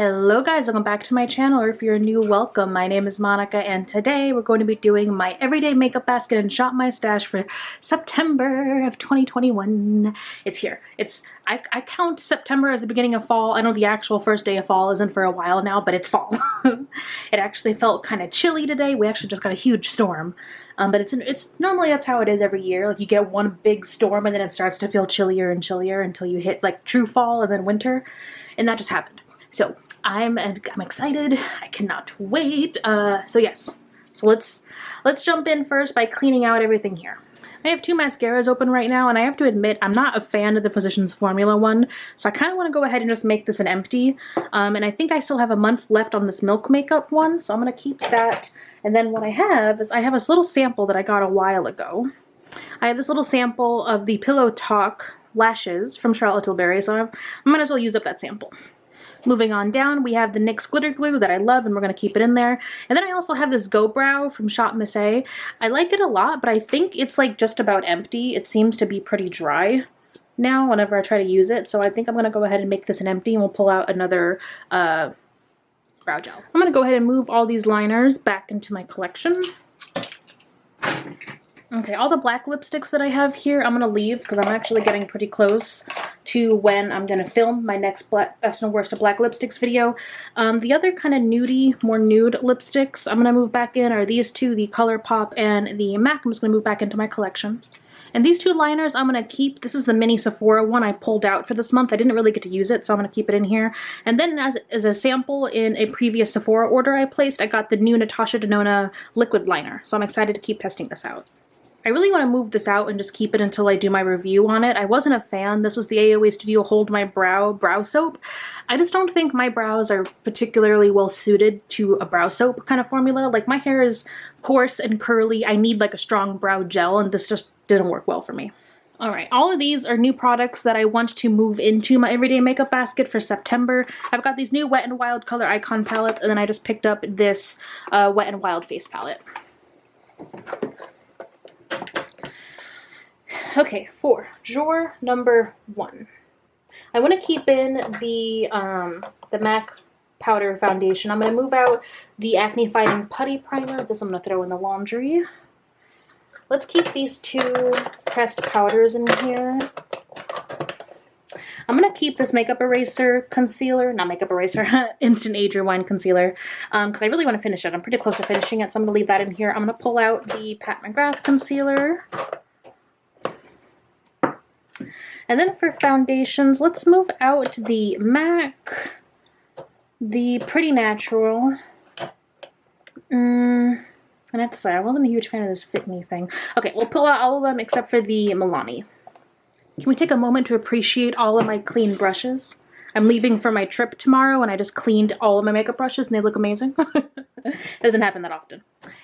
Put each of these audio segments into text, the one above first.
Hello guys, welcome back to my channel, or if you're new, welcome. My name is Monica and today we're going to be doing my everyday makeup basket and shop my stash for September of 2021. It's here. I count September as the beginning of fall. I know the actual first day of fall isn't for a while now, but it's fall. It actually felt kind of chilly today. We actually just got a huge storm. But it's normally that's how it is every year. Like you get one big storm and then it starts to feel chillier and chillier until you hit like true fall and then winter. And that just happened. So I'm excited. I cannot wait. So yes. So let's jump in first by cleaning out everything here. I have two mascaras open right now, and I have to admit I'm not a fan of the Physicians Formula one, so I kind of want to go ahead and just make this an empty. And I think I still have a month left on this Milk Makeup one, so I'm going to keep that. And then what I have is I have this little sample that I got a while ago. I have this little sample of the Pillow Talk lashes from Charlotte Tilbury, so I might as well use up that sample. Moving on down, we have the NYX Glitter Glue that I love, and we're going to keep it in there. And then I also have this Go Brow from Shop Miss A. I like it a lot, but I think it's like just about empty. It seems to be pretty dry now whenever I try to use it. So I think I'm going to go ahead and make this an empty, and we'll pull out another brow gel. I'm going to go ahead and move all these liners back into my collection. Okay, all the black lipsticks that I have here, I'm going to leave because I'm actually getting pretty close to when I'm going to film my next Best and Worst of Black Lipsticks video. The other kind of nudie, more nude lipsticks I'm going to move back in are these two, the ColourPop and the MAC. I'm just going to move back into my collection. And these two liners I'm going to keep. This is the mini Sephora one I pulled out for this month. I didn't really get to use it, so I'm going to keep it in here. And then as a sample in a previous Sephora order I placed, I got the new Natasha Denona liquid liner. So I'm excited to keep testing this out. I really want to move this out and just keep it until I do my review on it. I wasn't a fan. This was the AOA Studio Hold My Brow soap. I just don't think my brows are particularly well suited to a brow soap kind of formula. Like my hair is coarse and curly. I need like a strong brow gel, and this just didn't work well for me. Alright, all of these are new products that I want to move into my everyday makeup basket for September. I've got these new Wet n Wild Color Icon palettes, and then I just picked up this Wet n Wild face palette. Okay, for drawer number 1, I want to keep in the MAC powder foundation. I'm going to move out the Acne Fighting Putty Primer. This I'm going to throw in the laundry. Let's keep these two pressed powders in here. I'm going to keep this Makeup Eraser concealer, not Makeup Eraser, Instant Age Rewind concealer, because I really want to finish it. I'm pretty close to finishing it, so I'm going to leave that in here. I'm going to pull out the Pat McGrath concealer. And then for foundations, let's move out the MAC, the Pretty Natural. And I have to say, I wasn't a huge fan of this Fit Me thing. Okay, we'll pull out all of them except for the Milani. Can we take a moment to appreciate all of my clean brushes? I'm leaving for my trip tomorrow, and I just cleaned all of my makeup brushes, and they look amazing. Doesn't happen that often.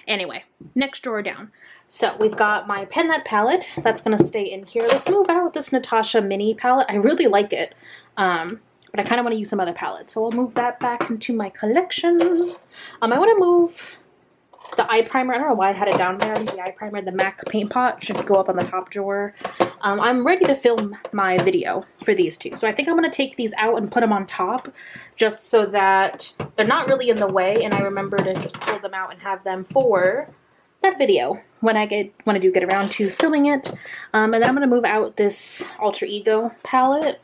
Anyway, next drawer down. So we've got my Pen That palette. That's going to stay in here. Let's move out with this Natasha mini palette. I really like it, but I kind of want to use some other palettes. So I'll move that back into my collection. I want to move the eye primer. I don't know why I had it down there. The eye primer, the MAC Paint Pot, should go up on the top drawer. I'm ready to film my video for these two. So I think I'm going to take these out and put them on top just so that they're not really in the way, and I remember to just pull them out and have them for that video when I do get around to filming it. And then I'm going to move out this Alter Ego palette.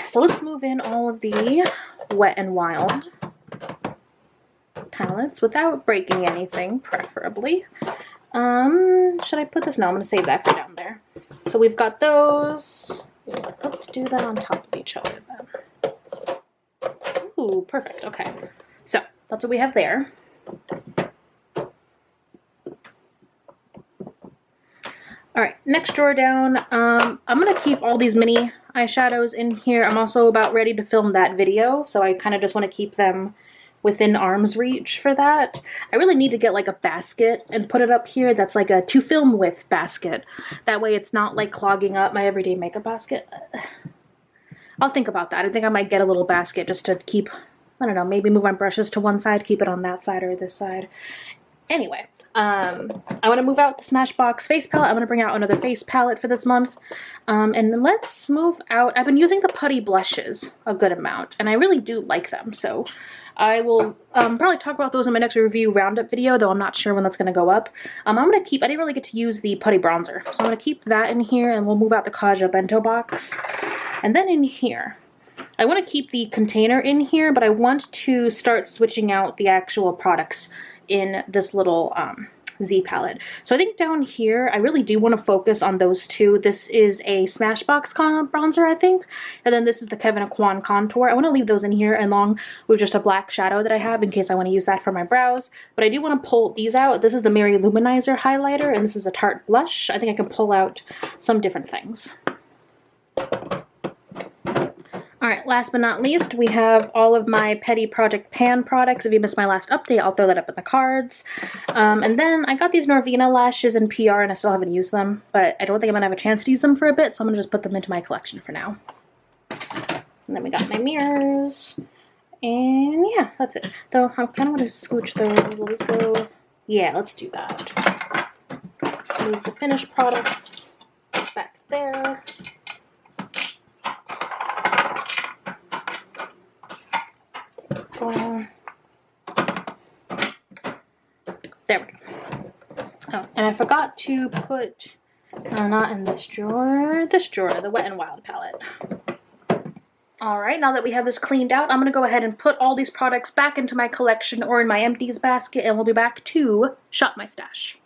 So let's move in all of the Wet n Wild palettes without breaking anything, preferably. Should I put this? No, I'm going to save that for down there. So we've got those. Let's do that on top of each other then. Ooh, perfect. Okay. So that's what we have there. Alright, next drawer down. I'm going to keep all these mini eyeshadows in here. I'm also about ready to film that video, so I kind of just want to keep them within arm's reach for that. I really need to get like a basket and put it up here that's like a to film with basket. That way it's not like clogging up my everyday makeup basket. I'll think about that. I think I might get a little basket just to keep, I don't know, maybe move my brushes to one side, keep it on that side or this side. Anyway, I want to move out the Smashbox face palette. I'm going to bring out another face palette for this month. And let's move out. I've been using the putty blushes a good amount, and I really do like them. So I will probably talk about those in my next review roundup video, though I'm not sure when that's going to go up. I'm going to keep, I didn't really get to use the putty bronzer, so I'm going to keep that in here, and we'll move out the Kaja bento box. And then in here, I want to keep the container in here, but I want to start switching out the actual products in this little Z palette. So I think down here, I really do want to focus on those two. This is a Smashbox bronzer, I think, and then this is the Kevyn Aucoin contour. I want to leave those in here along with just a black shadow that I have in case I want to use that for my brows. But I do want to pull these out. This is the Mary Luminizer highlighter, and this is a Tarte blush. I think I can pull out some different things. Alright, last but not least, we have all of my Petty Project Pan products. If you missed my last update, I'll throw that up in the cards. And then I got these Norvina lashes in PR, and I still haven't used them, but I don't think I'm going to have a chance to use them for a bit, so I'm going to just put them into my collection for now. And then we got my mirrors, and yeah, that's it. Though I kind of want to scooch those. Will this go? Yeah, let's do that. Move the finished products back there. There we go. Oh, and I forgot to put, not in this drawer, the Wet n Wild palette. Alright, now that we have this cleaned out, I'm going to go ahead and put all these products back into my collection or in my empties basket, and we'll be back to shop my stash.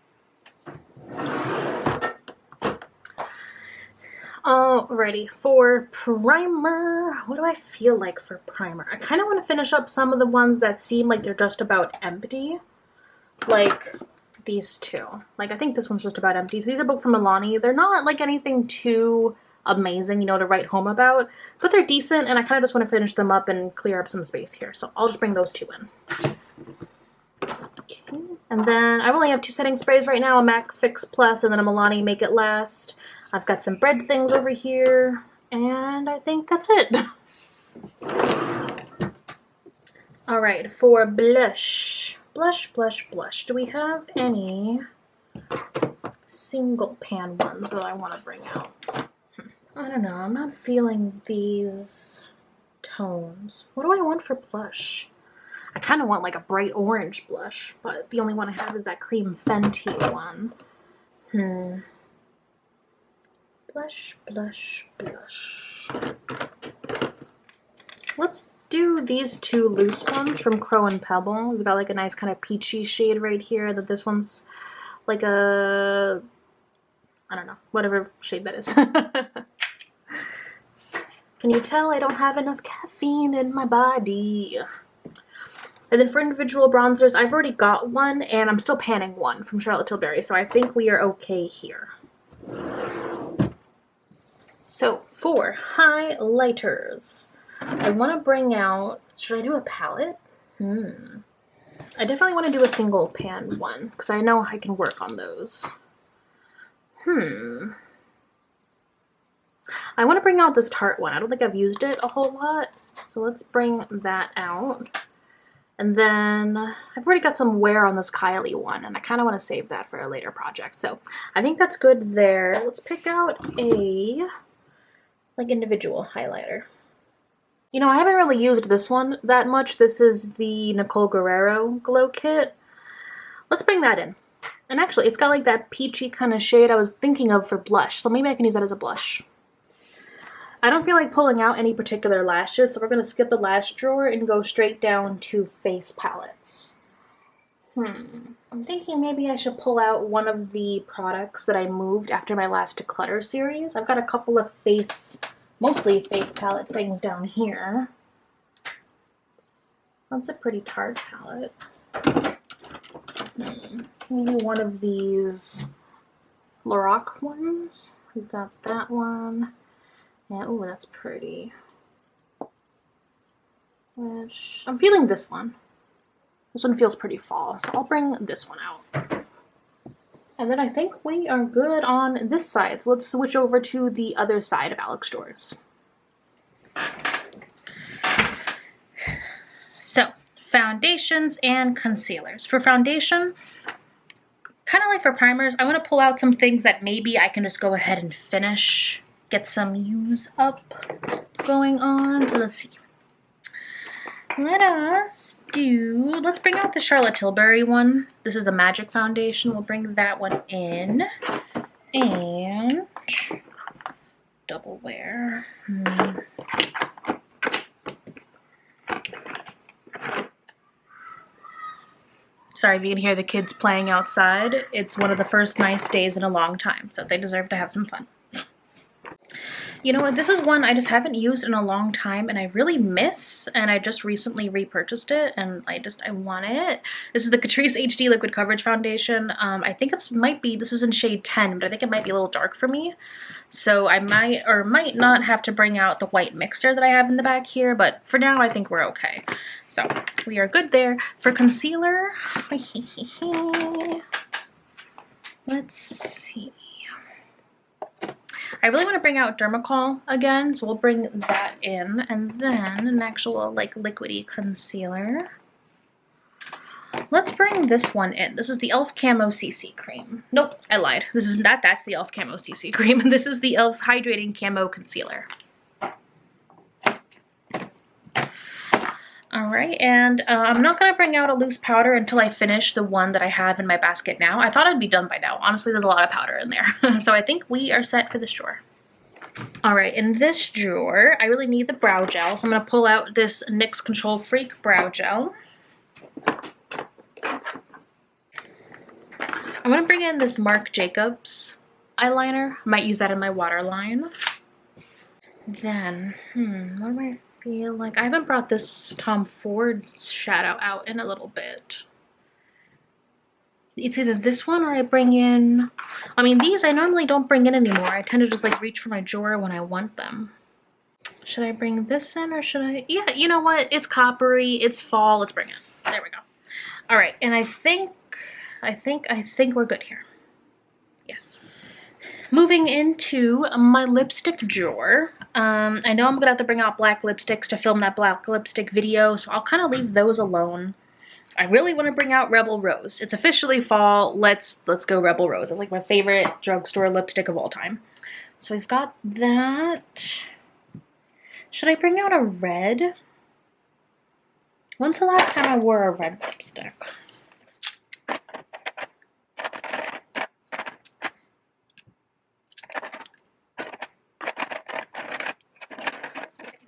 Alrighty, for primer, what do I feel like for primer? I kind of want to finish up some of the ones that seem like they're just about empty. Like these two. Like I think this one's just about empty. So these are both from Milani. They're not like anything too amazing, you know, to write home about, but they're decent, and I kind of just want to finish them up and clear up some space here. So I'll just bring those two in. Okay. And then I only have two setting sprays right now, a MAC Fix Plus and then a Milani Make It Last. I've got some bread things over here, and I think that's it. Alright, for blush. Blush. Do we have any single pan ones that I want to bring out? I don't know. I'm not feeling these tones. What do I want for blush? I kind of want like a bright orange blush, but the only one I have is that Cream Fenty one. Blush. Let's do these two loose ones from Crow and Pebble. We've got like a nice kind of peachy shade right here. That this one's like a, I don't know, whatever shade that is. Can you tell I don't have enough caffeine in my body? And then for individual bronzers, I've already got one, and I'm still panning one from Charlotte Tilbury, so I think we are okay here. So for highlighters, I want to bring out, should I do a palette? I definitely want to do a single pan one, because I know I can work on those. I want to bring out this Tarte one. I don't think I've used it a whole lot, so let's bring that out. And then I've already got some wear on this Kylie one, and I kind of want to save that for a later project. So I think that's good there. Let's pick out a like individual highlighter. You know, I haven't really used this one that much. This is the Nicole Guerrero Glow Kit. Let's bring that in. And actually, it's got like that peachy kind of shade I was thinking of for blush, so maybe I can use that as a blush. I don't feel like pulling out any particular lashes, so we're going to skip the lash drawer and go straight down to face palettes. I'm thinking maybe I should pull out one of the products that I moved after my last Declutter series. I've got a couple of mostly face palette things down here. That's a pretty Tarte palette. Maybe one of these Lorac ones. We've got that one. Yeah, oh, that's pretty. Which, I'm feeling this one. This one feels pretty fall, so I'll bring this one out. And then I think we are good on this side, so let's switch over to the other side of Alex Drawers. So, foundations and concealers. For foundation, kind of like for primers, I want to pull out some things that maybe I can just go ahead and finish, get some use up going on. So let's see. Let's bring out the Charlotte Tilbury one. This is the Magic Foundation. We'll bring that one in. And double wear. Sorry if you can hear the kids playing outside. It's one of the first nice days in a long time, so they deserve to have some fun. You know what, this is one I just haven't used in a long time and I really miss, and I just recently repurchased it and I want it. This is the Catrice HD Liquid Coverage Foundation. I think this is in shade 10, but I think it might be a little dark for me. So I might or might not have to bring out the white mixer that I have in the back here, but for now I think we're okay. So we are good there. For concealer, let's see. I really want to bring out Dermacol again, so we'll bring that in, and then an actual like liquidy concealer. Let's bring this one in. This is the e.l.f. Camo CC Cream. Nope, I lied. This is not, that's the e.l.f. Camo CC Cream, and this is the e.l.f. Hydrating Camo Concealer. Alright, and I'm not going to bring out a loose powder until I finish the one that I have in my basket now. I thought I'd be done by now. Honestly, there's a lot of powder in there. So I think we are set for this drawer. Alright, in this drawer, I really need the brow gel. So I'm going to pull out this NYX Control Freak Brow Gel. I'm going to bring in this Marc Jacobs eyeliner. I might use that in my waterline. Then, what do I feel like? I haven't brought this Tom Ford shadow out in a little bit. It's either this one or I bring in, I mean, these I normally don't bring in anymore. I tend to just like reach for my drawer when I want them. Should I bring this in or should I? Yeah, you know what? It's coppery, it's fall, let's bring it. There we go. All right, and I think we're good here. Yes. Moving into my lipstick drawer. I know I'm gonna have to bring out black lipsticks to film that black lipstick video, so I'll kind of leave those alone. I really want to bring out Rebel Rose. It's officially fall. Let's go Rebel Rose. It's like my favorite drugstore lipstick of all time. So we've got that. Should I bring out a red? When's the last time I wore a red lipstick?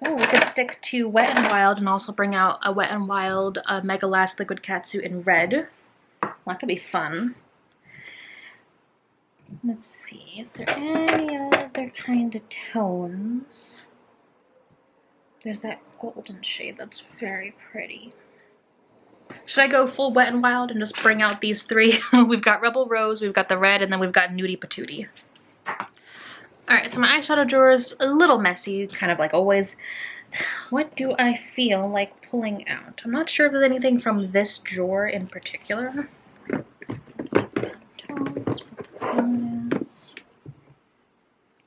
Oh, we could stick to Wet n Wild and also bring out a Wet n Wild Mega Last Liquid Catsuit in red. That could be fun. Let's see, is there any other kind of tones? There's that golden shade that's very pretty. Should I go full Wet n Wild and just bring out these three? We've got Rebel Rose, we've got the red, and then we've got Nudie Patootie. Alright, so my eyeshadow drawer is a little messy, kind of like always. What do I feel like pulling out? I'm not sure if there's anything from this drawer in particular.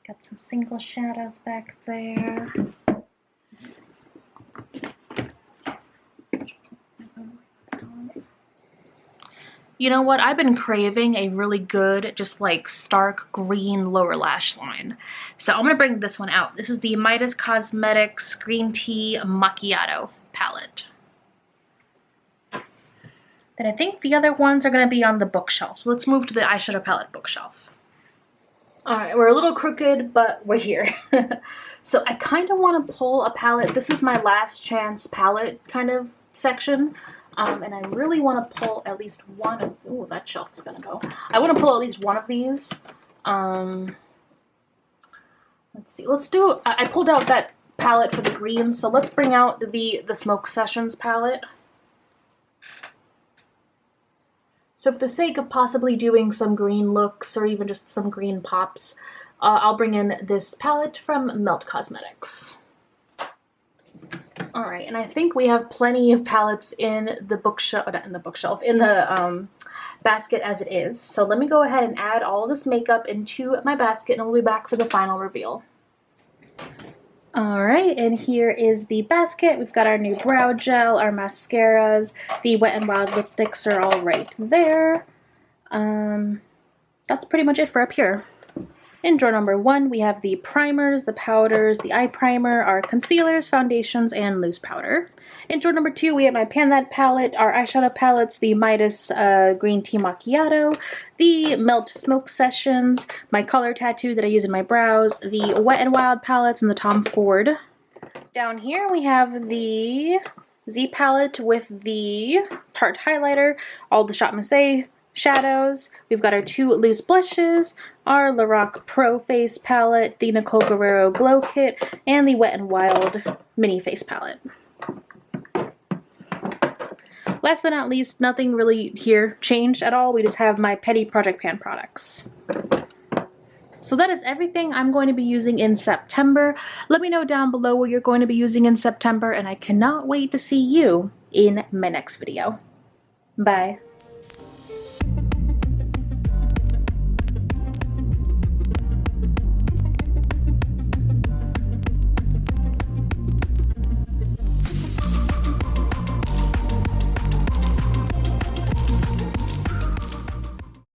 Got some single shadows back there. You know what? I've been craving a really good, just like stark green lower lash line. So I'm going to bring this one out. This is the Midas Cosmetics Green Tea Macchiato palette. Then I think the other ones are going to be on the bookshelf. So let's move to the eyeshadow palette bookshelf. Alright, we're a little crooked, but we're here. So I kind of want to pull a palette. This is my last chance palette kind of section. And I really want to pull at least one of, ooh, that shelf is going to go. I want to pull at least one of these. Let's see, let's do, I pulled out that palette for the green, so let's bring out the Smoke Sessions palette. So for the sake of possibly doing some green looks or even just some green pops, I'll bring in this palette from Melt Cosmetics. Alright, and I think we have plenty of palettes in the bookshelf, not in the bookshelf, in the basket as it is. So let me go ahead and add all of this makeup into my basket and we'll be back for the final reveal. Alright, and here is the basket. We've got our new brow gel, our mascaras, the Wet n Wild lipsticks are all right there. That's pretty much it for up here. In drawer number 1, we have the primers, the powders, the eye primer, our concealers, foundations, and loose powder. In drawer number 2, we have my Pan That palette, our eyeshadow palettes, the Midas Green Tea Macchiato, the Melt Smoke Sessions, my color tattoo that I use in my brows, the Wet n Wild palettes, and the Tom Ford. Down here we have the Z palette with the Tarte highlighter, all the Shop Missy shadows. We've got our 2 loose blushes, our Lorac Pro Face palette, the Nicole Guerrero Glow Kit, and the Wet n Wild mini face palette. Last but not least, nothing really here changed at all. We just have my Petty Project Pan products. So that is everything I'm going to be using in September. Let me know down below what you're going to be using in September, and I cannot wait to see you in my next video. Bye.